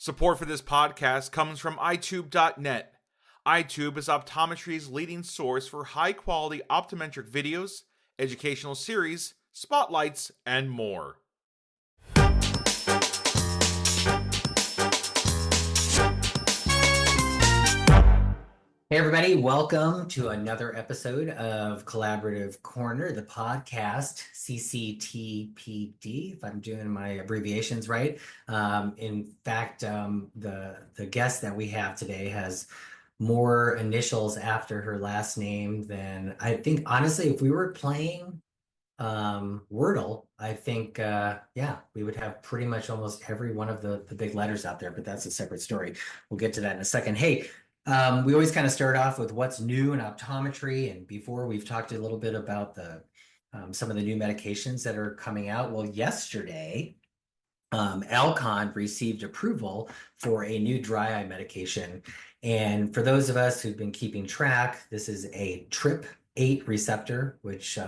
Support for this podcast comes from iTube.net. iTube is optometry's leading source for high quality optometric videos, educational series, spotlights, and more. Hey, everybody, welcome to another episode of Collaborative Corner, the podcast, CCTPD, if I'm doing my abbreviations right. In fact, the guest that we have today has more initials after her last name than I think, honestly, if we were playing Wordle, I think, we would have pretty much almost every one of the big letters out there, but that's a separate story. We'll get to that in a second. Hey, we always kind of start off with what's new in optometry, and before we've talked a little bit about some of the new medications that are coming out. Well, yesterday, Alcon received approval for a new dry eye medication, and for those of us who've been keeping track, this is a TRP8 receptor, which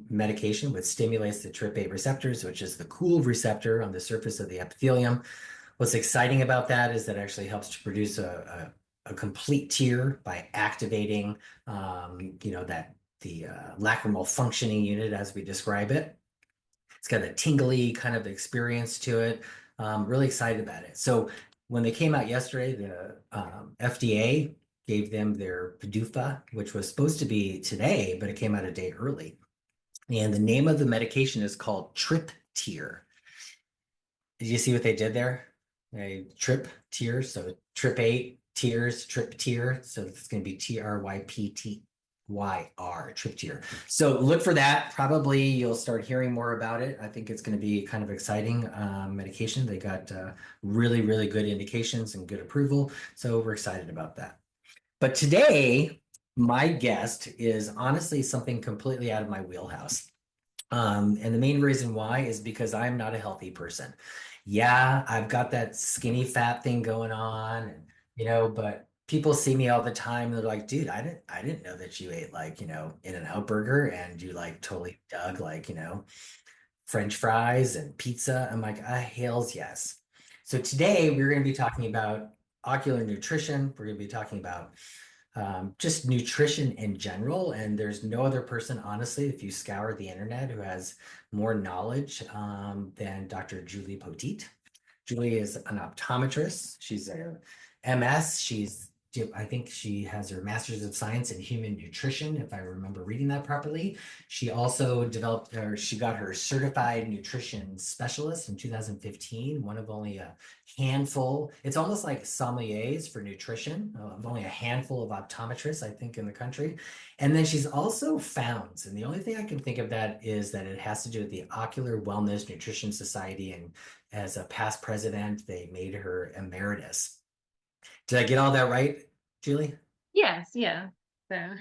medication which stimulates the TRP8 receptors, which is the cool receptor on the surface of the epithelium. What's exciting about that is that it actually helps to produce a complete tear by activating, that the lacrimal functioning unit as we describe it. It's got a tingly kind of experience to it. Really excited about it. So when they came out yesterday, the FDA gave them their PDUFA, which was supposed to be today, but it came out a day early. And the name of the medication is called TRP-TEAR. Did you see what they did there? TRP-TEAR, so TRP8 tears, TRP-TEAR. So it's going to be TRYPTYR, TRP-TEAR. So look for that. Probably you'll start hearing more about it. I think it's going to be kind of exciting medication. They got really, really good indications and good approval. So we're excited about that. But today, my guest is honestly something completely out of my wheelhouse. And the main reason why is because I'm not a healthy person. Yeah, I've got that skinny fat thing going on, and but people see me all the time. They're like, dude, I didn't know that you ate like, In-N-Out burger and you like totally dug like, French fries and pizza. I'm like, hails yes. So today we're going to be talking about ocular nutrition. We're going to be talking about just nutrition in general. And there's no other person, honestly, if you scour the internet, who has more knowledge than Dr. Julie Poteet. Julie is an optometrist. She's a MS. I think she has her Master's of Science in Human Nutrition, if I remember reading that properly. She also she got her Certified Nutrition Specialist in 2015, one of only a handful. It's almost like sommeliers for nutrition, of only a handful of optometrists, I think, in the country. And then she's also FOWNS. And the only thing I can think of that is that it has to do with the Ocular Wellness Nutrition Society. And as a past president, they made her emeritus. Did I get all that right, Julie? Yes, yeah. So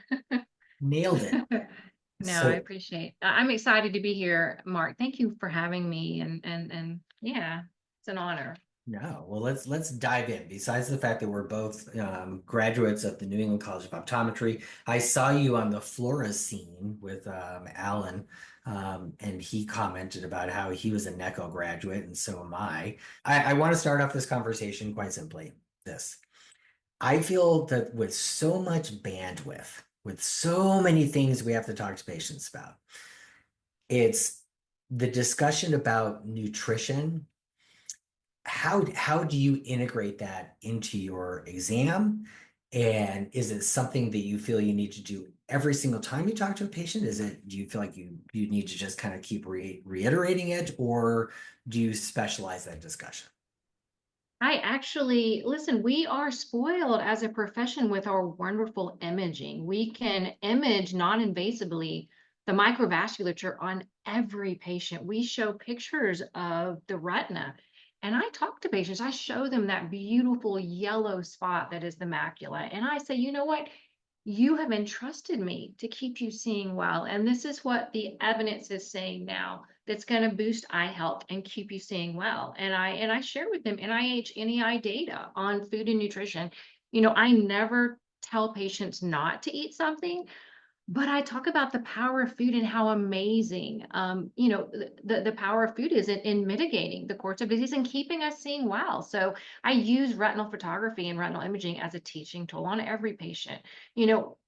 Nailed it. I appreciate. I'm excited to be here, Mark. Thank you for having me, and yeah, it's an honor. No, well, let's dive in. Besides the fact that we're both graduates of the New England College of Optometry, I saw you on the Flora scene with Alan, and he commented about how he was a NECO graduate, and so am I. I want to start off this conversation quite simply. I feel that with so much bandwidth, with so many things we have to talk to patients about, it's the discussion about nutrition. How do you integrate that into your exam? And is it something that you feel you need to do every single time you talk to a patient? Do you feel like you need to just kind of keep reiterating it, or do you specialize that discussion? I actually, listen, we are spoiled as a profession with our wonderful imaging. We can image non-invasively the microvasculature on every patient. We show pictures of the retina. And I talk to patients, I show them that beautiful yellow spot that is the macula. And I say, you know what? You have entrusted me to keep you seeing well. And this is what the evidence is saying now that's going to boost eye health and keep you seeing well. And I share with them NIH, NEI data on food and nutrition. I never tell patients not to eat something. But I talk about the power of food and how amazing, the power of food is in mitigating the course of disease and keeping us seeing well. So I use retinal photography and retinal imaging as a teaching tool on every patient. You know,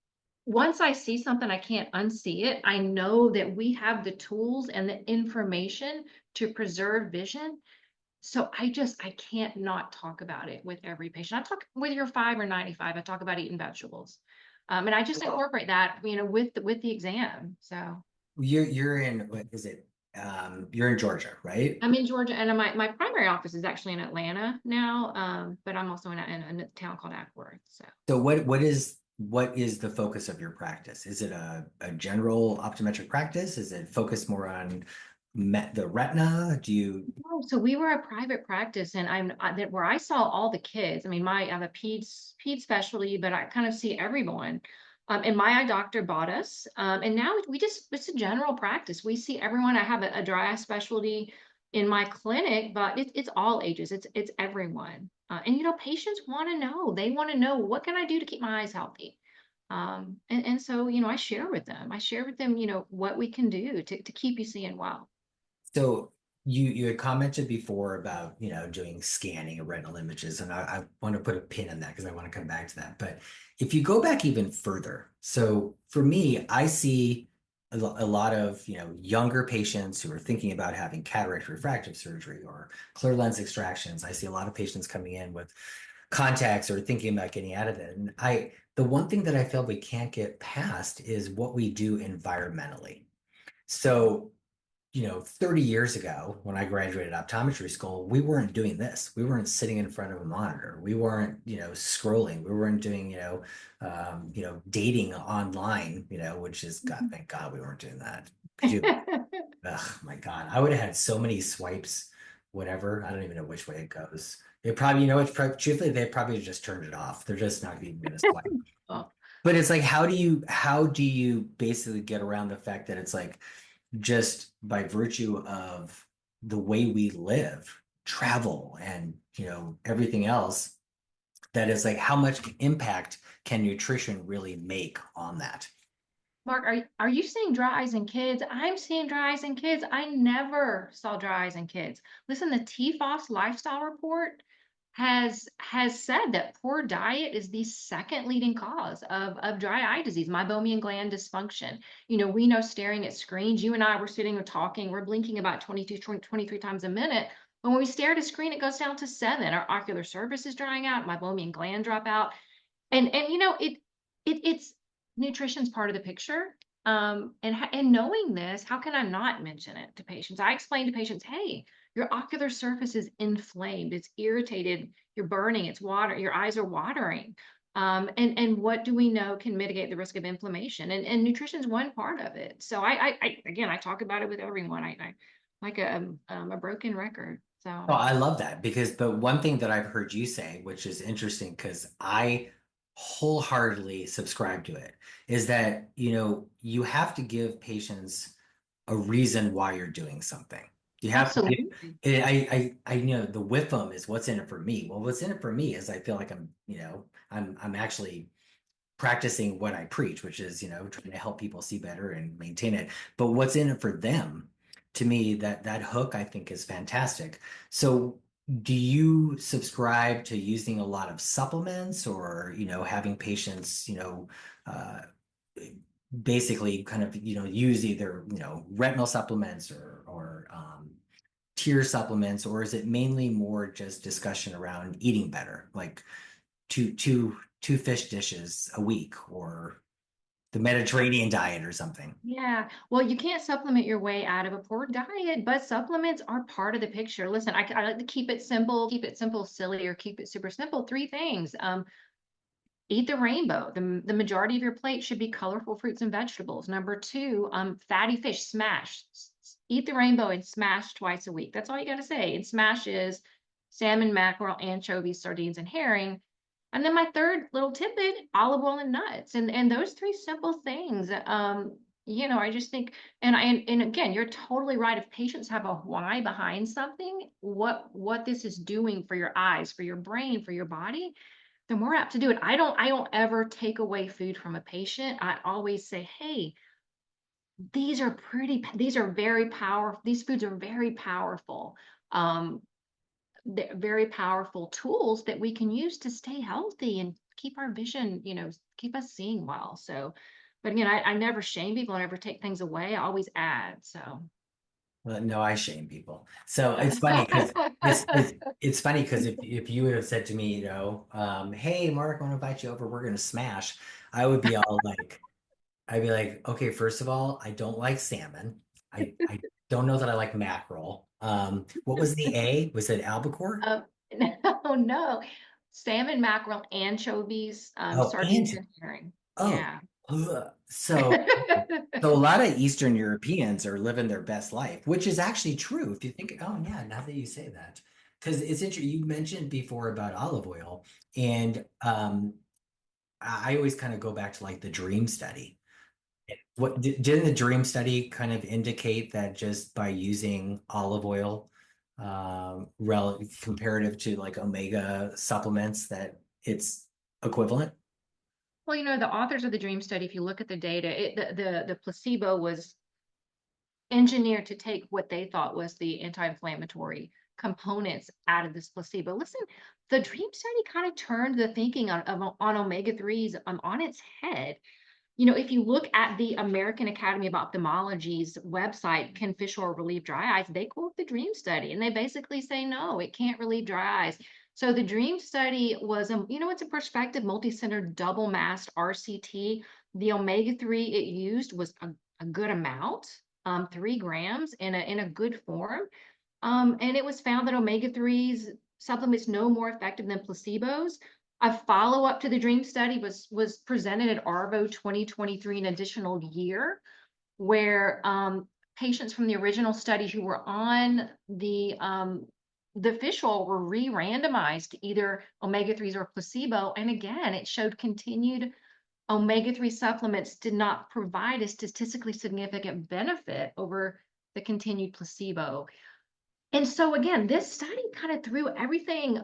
once I see something, I can't unsee it. I know that we have the tools and the information to preserve vision. So I can't not talk about it with every patient. I talk whether you're 5 or 95, I talk about eating vegetables. And I just incorporate that, with the exam. So You're in, what is it? You're in Georgia, right? I'm in Georgia, and my primary office is actually in Atlanta now. But I'm also in a town called Ackworth. So So what is the focus of your practice? Is it a general optometric practice? Is it focused more on the retina? Do you? oh, so we were a private practice, and that where I saw all the kids. I mean, I have a peds specialty, but I kind of see everyone. And my eye doctor bought us, and now it's a general practice. We see everyone. I have a dry eye specialty in my clinic, but it's all ages. It's everyone. And patients want to know. They want to know, what can I do to keep my eyes healthy? And so I share with them. What we can do to keep you seeing well. So you had commented before about, doing scanning of retinal images, and I want to put a pin in that because I want to come back to that. But if you go back even further, so for me, I see a lot of, younger patients who are thinking about having cataract refractive surgery or clear lens extractions. I see a lot of patients coming in with contacts or thinking about getting out of it. And the one thing that I feel we can't get past is what we do environmentally. So 30 years ago, when I graduated optometry school, we weren't doing this. We weren't sitting in front of a monitor. We weren't, scrolling. We weren't doing, dating online, which is, God, thank God we weren't doing that. Could you, oh my God, I would have had so many swipes, whatever. I don't even know which way it goes. It probably, truthfully, they probably just turned it off. They're just not even going to swipe. Oh. But it's like, how do you basically get around the fact that it's like, just by virtue of the way we live, travel, and everything else, that is like, how much impact can nutrition really make on that? Mark, are you seeing dry eyes in kids? I'm seeing dry eyes in kids. I never saw dry eyes in kids. Listen, the TFOS lifestyle report has said that poor diet is the second leading cause of dry eye disease, meibomian gland dysfunction. We know staring at screens, you and I were sitting and talking, we're blinking about 23 times a minute. But when we stare at a screen, it goes down to 7. Our ocular surface is drying out, meibomian gland drop out. And it's nutrition's part of the picture. And knowing this, how can I not mention it to patients? I explain to patients, hey, your ocular surface is inflamed, it's irritated, you're burning, it's water, your eyes are watering. And what do we know can mitigate the risk of inflammation? And nutrition's one part of it. So I talk about it with everyone. I like a broken record. Oh, So I love that, because the one thing that I've heard you say, which is interesting because I wholeheartedly subscribe to it, is that, you have to give patients a reason why you're doing something. You have to give, absolutely. I know the WIFM is what's in it for me. Well, what's in it for me is I feel like I'm actually practicing what I preach, which is, trying to help people see better and maintain it. But what's in it for them, to me, that hook, I think, is fantastic. So do you subscribe to using a lot of supplements, or, having patients, uh, basically kind of, use either, retinal supplements or tear supplements, or is it mainly more just discussion around eating better, like two fish dishes a week, or the Mediterranean diet or something? Yeah, well, you can't supplement your way out of a poor diet, but supplements are part of the picture. Listen, I like to keep it simple, silly, or keep it super simple. 3 things. Eat the rainbow. The majority of your plate should be colorful fruits and vegetables. Number 2, fatty fish, smash. Eat the rainbow and smash twice a week. That's all you got to say. And smash is salmon, mackerel, anchovies, sardines, and herring. And then my third little tidbit, olive oil and nuts. And those 3 simple things, I just think, and again, you're totally right. If patients have a why behind something, what this is doing for your eyes, for your brain, for your body, they're more apt to do it. I don't ever take away food from a patient. I always say, hey, these are very powerful. These foods are very powerful. Um, they're very powerful tools that we can use to stay healthy and keep our vision, keep us seeing well. So, but again, I never shame people. I never take things away. I always add. So. Well, no, I shame people. So it's funny because it's funny because if you would have said to me, hey, Mark, I want to invite you over, we're gonna smash, I would be all like, I'd be like, okay, first of all, I don't like salmon. I don't know that I like mackerel. What was the A? Was it albacore? Uh, no, no. Salmon, mackerel, anchovies, Oh, sardines, and herring. oh, Yeah. ugh. So a lot of Eastern Europeans are living their best life, which is actually true. If you think, oh yeah, now that you say that, because it's interesting. You mentioned before about olive oil, and I always kind of go back to like the dream study. What didn't the dream study kind of indicate that just by using olive oil, comparative to like omega supplements, that it's equivalent? Well, the authors of the dream study, if you look at the data, the placebo was engineered to take what they thought was the anti-inflammatory components out of this placebo. Listen, the dream study kind of turned the thinking on omega-3s on its head. If you look at the American Academy of Ophthalmology's website, can fish oil relieve dry eyes? They quote the DREAM study and they basically say, no, it can't relieve dry eyes. So the DREAM study was, it's a prospective multi-center double masked RCT. The omega-3 it used was a good amount, 3 grams in a good form. And it was found that omega-3s supplements no more effective than placebos. A follow-up to the DREAM study was presented at ARVO 2023, an additional year, where patients from the original study who were on the fish oil were re-randomized to either omega-3s or placebo. And again, it showed continued omega-3 supplements did not provide a statistically significant benefit over the continued placebo. And so again, this study kind of threw everything,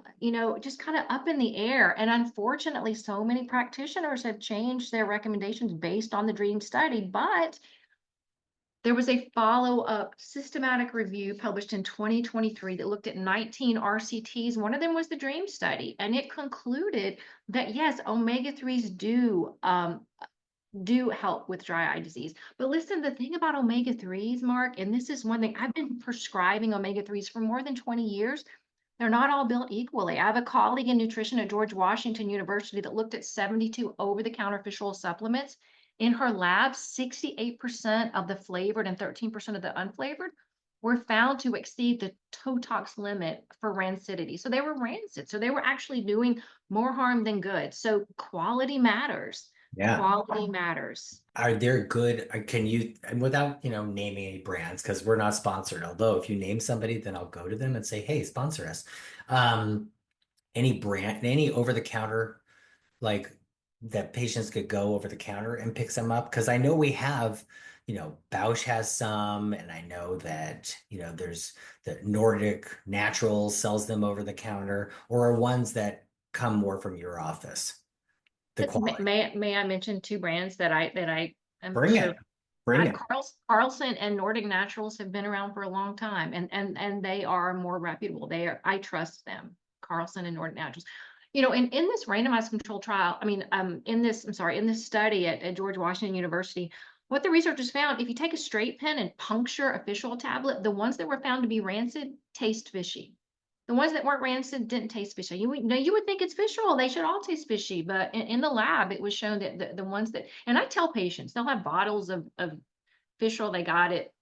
just kind of up in the air. And unfortunately, so many practitioners have changed their recommendations based on the DREAM study. But there was a follow-up systematic review published in 2023 that looked at 19 RCTs. One of them was the DREAM study, and it concluded that yes, omega-3s do help with dry eye disease. But listen, the thing about omega-3s, Mark, and this is one thing, I've been prescribing omega-3s for more than 20 years. They're not all built equally. I have a colleague in nutrition at George Washington University that looked at 72 over-the-counter fish oil supplements. In her lab, 68% of the flavored and 13% of the unflavored were found to exceed the TOTOX limit for rancidity. So they were rancid. So they were actually doing more harm than good. So quality matters. Yeah. Quality matters. Are there good, can you, and without, naming any brands, because we're not sponsored, although if you name somebody, then I'll go to them and say, hey, sponsor us. Any brand, any over-the-counter, like that patients could go over the counter and pick some up? Because I know we have, Bausch has some, and I know that, there's the Nordic Naturals sells them over the counter, or are ones that come more from your office, the quality. May I mention two brands that I am Bring sure it. Bring it. Carlson and Nordic Naturals have been around for a long time, and they are more reputable. I trust them, Carlson and Nordic Naturals. In this randomized controlled trial, in this study at George Washington University, what the researchers found, if you take a straight pen and puncture a fish oil tablet, the ones that were found to be rancid taste fishy. The ones that weren't rancid didn't taste fishy. You would think it's fish oil. They should all taste fishy. But in the lab, it was shown that the ones that, and I tell patients, they'll have bottles of fish oil they got at,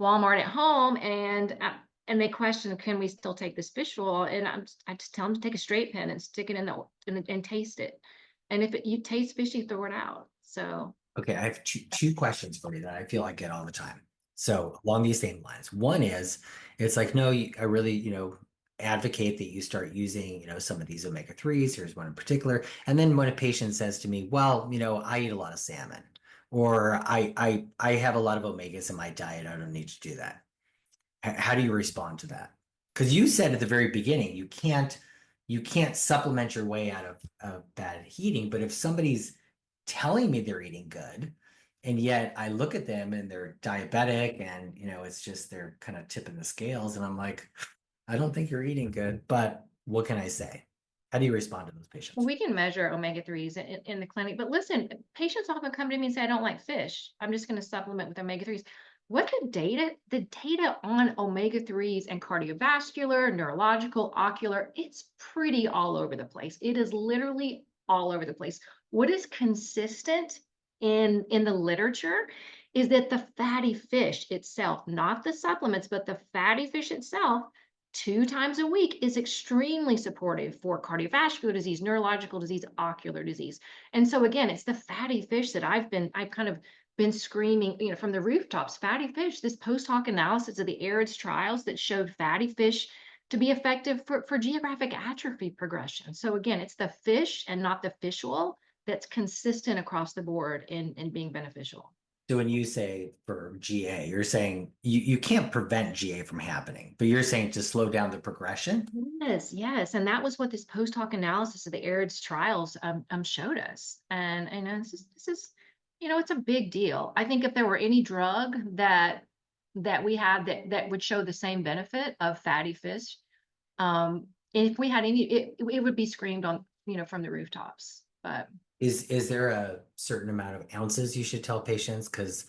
Walmart at home, and they question, can we still take this fish oil? And I just tell them to take a straight pen and stick it in and taste it. And if you taste fishy, throw it out. So. Okay, I have two questions for you that I feel I get all the time. So along these same lines, one is, it's like, no, I really, advocate that you start using, some of these omega-3s. Here's one in particular. And then when a patient says to me, well, I eat a lot of salmon, or I have a lot of omegas in my diet, I don't need to do that. How do you respond to that? Because you said at the very beginning, you can't you can't supplement your way out of bad eating. But if somebody's telling me they're eating good, and yet I look at them and they're diabetic and, it's just they're kind of tipping the scales. And I'm like, I don't think you're eating good, but what can I say? How do you respond to those patients? We can measure omega-3s in the clinic, but listen, patients often come to me and say, I don't like fish. I'm just going to supplement with omega-3s. What the data on omega-3s and cardiovascular, neurological, ocular, it's pretty all over the place. It is literally all over the place. What is consistent in the literature is that the fatty fish itself, not the supplements, but the fatty fish itself, 2 times a week is extremely supportive for cardiovascular disease, neurological disease, ocular disease. And so again, it's the fatty fish that I've kind of been screaming, from the rooftops, fatty fish, this post hoc analysis of the ARIDS trials that showed fatty fish to be effective for geographic atrophy progression. So again, it's the fish and not the fish oil that's consistent across the board in being beneficial. So when you say for GA, you're saying you can't prevent GA from happening, but you're saying to slow down the progression? Yes, yes. And that was what this post hoc analysis of the ARIDS trials showed us. And this is, it's a big deal. I think if there were any drug that we have that would show the same benefit of fatty fish, if we had any, it would be screamed on, from the rooftops. But Is there a certain amount of ounces you should tell patients? Because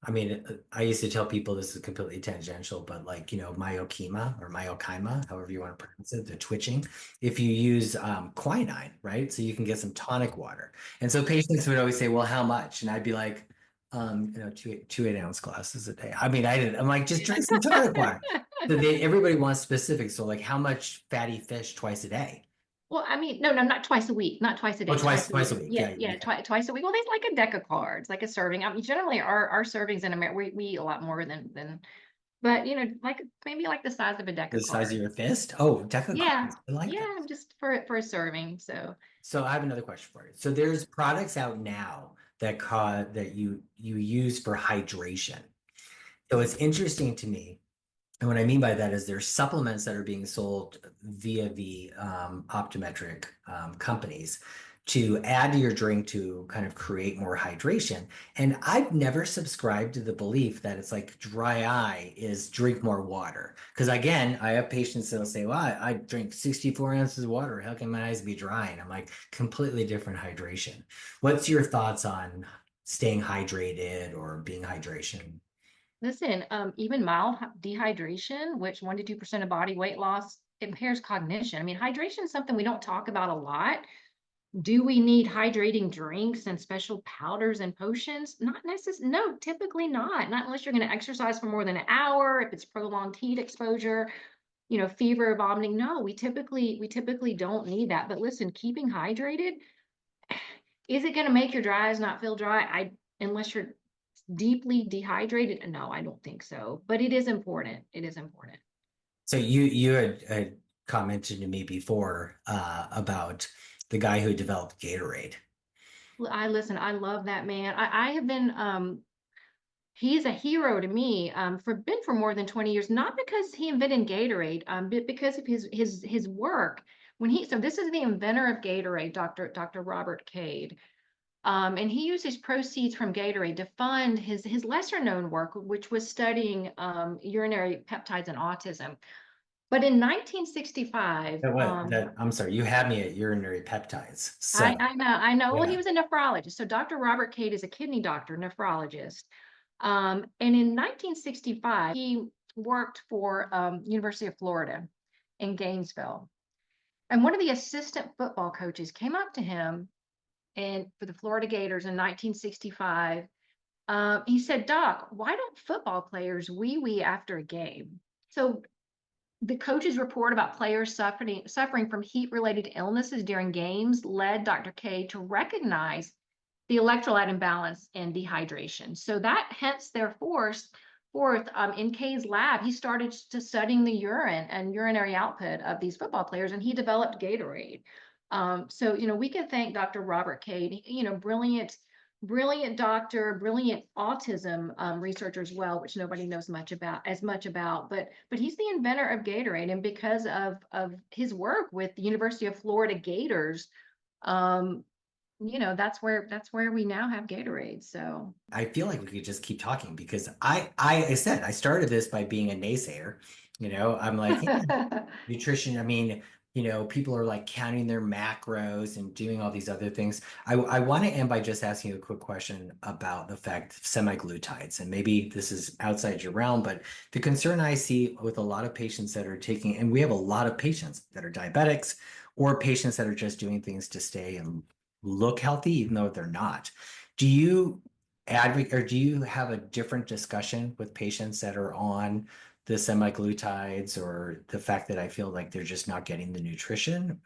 I mean, I used to tell people this is completely tangential, but like, myokema or myokima, however you want to pronounce it, the twitching, if you use quinine, right? So you can get some tonic water. And so patients would always say, well, how much? And I'd be like, two 8-ounce glasses a day. I mean, I'm like, just drink some tonic water. So everybody wants specifics. So like how much fatty fish twice a day? well, I mean, no, not twice a week, not twice a Oh, day, twice a week. Yeah, Yeah. yeah, twice a week. Well, there's like a deck of cards, like a serving. I mean, generally our servings in America, we eat a lot more than, but like maybe like the size of a deck The of size of cards. your fist? Oh, definitely. Yeah, I like that. yeah, just for a serving. So So I have another question for you. So there's products out now that you use for hydration. So it's interesting to me. And what I mean by that is there's supplements that are being sold via the optometric companies to add to your drink to kind of create more hydration. And I've never subscribed to the belief that it's like dry eye is drink more water. Because again, I have patients that'll say, well, I drink 64 ounces of water. How can my eyes be dry? And I'm like, completely different hydration. What's your thoughts on staying hydrated or being hydration? listen, even mild dehydration, which 1 to 2% of body weight loss impairs cognition. I mean, hydration is something we don't talk about a lot. Do we need hydrating drinks and special powders and potions? Not necessarily. No, typically not. Not unless you're going to exercise for more than an hour. If it's prolonged heat exposure, fever, vomiting. No, we typically don't need that. But listen, keeping hydrated, is it going to make your dry eyes not feel dry? Unless you're deeply dehydrated. No, I don't think so. But it is important. It is important. So you had commented to me before about the guy who developed Gatorade. I love that man. I have been he's a hero to me for more than 20 years, not because he invented Gatorade, but because of his work. So this is the inventor of Gatorade, Dr. Robert Cade. And he used his proceeds from Gatorade to fund his lesser known work, which was studying urinary peptides and autism. But in 1965, I'm sorry, you had me at urinary peptides. So I know. Well, he yeah. was a nephrologist. So Dr. Robert Cade is a kidney doctor, nephrologist. And in 1965, he worked for University of Florida in Gainesville. And one of the assistant football coaches came up to him and for the Florida Gators in 1965. He said, Doc, why don't football players wee after a game? So the coach's report about players suffering from heat-related illnesses during games led Dr. K to recognize the electrolyte imbalance and dehydration. So that hence their forth in K's lab, he started to studying the urine and urinary output of these football players, and he developed Gatorade. So we can thank Dr. Robert Cade, brilliant brilliant doctor, brilliant autism researcher as well, which nobody knows as much about. But he's the inventor of Gatorade, and because of his work with the University of Florida Gators, that's where we now have Gatorade. So I feel like we could just keep talking because I said I started this by being a naysayer. I'm like, yeah, nutrition. I mean, people are like counting their macros and doing all these other things. I want to end by just asking you a quick question about the effect of semaglutides. And maybe this is outside your realm, but the concern I see with a lot of patients that are taking, and we have a lot of patients that are diabetics or patients that are just doing things to stay and look healthy, even though they're not. Do you advocate or do you have a different discussion with patients that are on the semaglutides or the fact that I feel like they're just not getting the nutrition?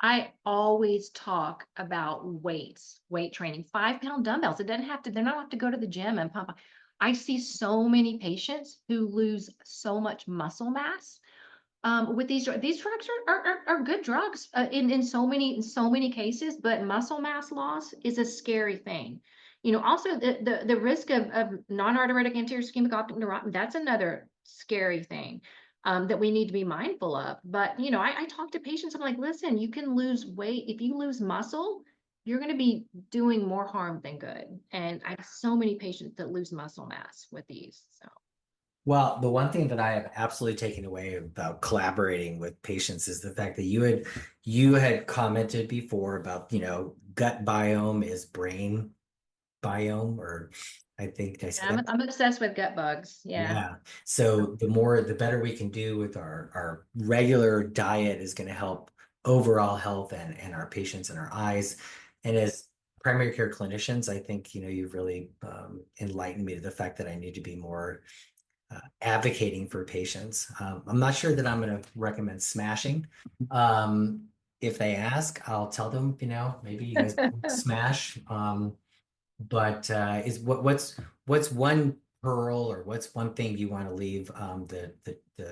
I always talk about weight training, 5-pound dumbbells. It doesn't have to, they're not have to go to the gym and pump. I see so many patients who lose so much muscle mass with these drugs. These drugs are good drugs in so many cases, but muscle mass loss is a scary thing. Also the risk of non-arteritic anterior ischemic optic neuropathy, that's another scary thing that we need to be mindful of. But I talk to patients, I'm like, listen, you can lose weight. If you lose muscle, you're going to be doing more harm than good. And I have so many patients that lose muscle mass with these. So Well, the one thing that I have absolutely taken away about collaborating with patients is the fact that you had commented before about, gut biome is brain biome, or I think I said I'm obsessed with gut bugs. Yeah. yeah. So the better we can do with our regular diet is going to help overall health and our patients and our eyes. And as primary care clinicians, I think, you've really enlightened me to the fact that I need to be more advocating for patients. I'm not sure that I'm going to recommend smashing. If they ask, I'll tell them, maybe you guys smash. But is what's one pearl or what's one thing you want to leave the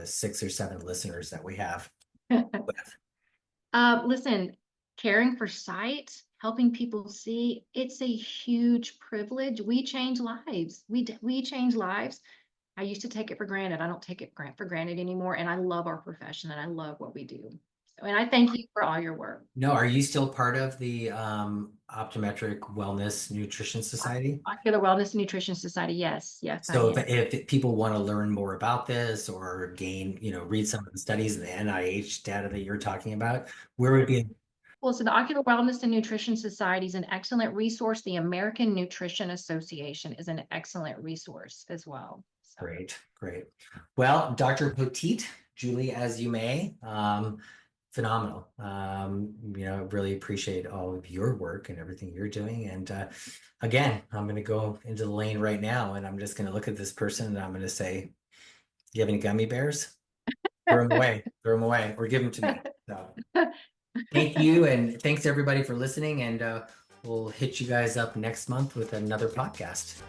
6 or 7 listeners that we have with? Listen, caring for sight, helping people see, it's a huge privilege. We change lives. We change lives. I used to take it for granted. I don't take it for granted anymore. And I love our profession and I love what we do. So, and I thank you for all your work. No, are you still part of the Optometric Wellness Nutrition Society? Ocular Wellness and Nutrition Society. Yes, yes, I So am. if people want to learn more about this or gain, read some of the studies and the NIH data that you're talking about, where would be Well, so the Ocular Wellness and Nutrition Society is an excellent resource. The American Nutrition Association is an excellent resource as well. So. great, great. Well, Dr. Poteet, Julie, as you may, phenomenal. Really appreciate all of your work and everything you're doing. And again, I'm going to go into the lane right now and I'm just going to look at this person and I'm going to say, do you have any gummy bears? Throw them away, or give them to me. So thank you. And thanks everybody for listening. And we'll hit you guys up next month with another podcast.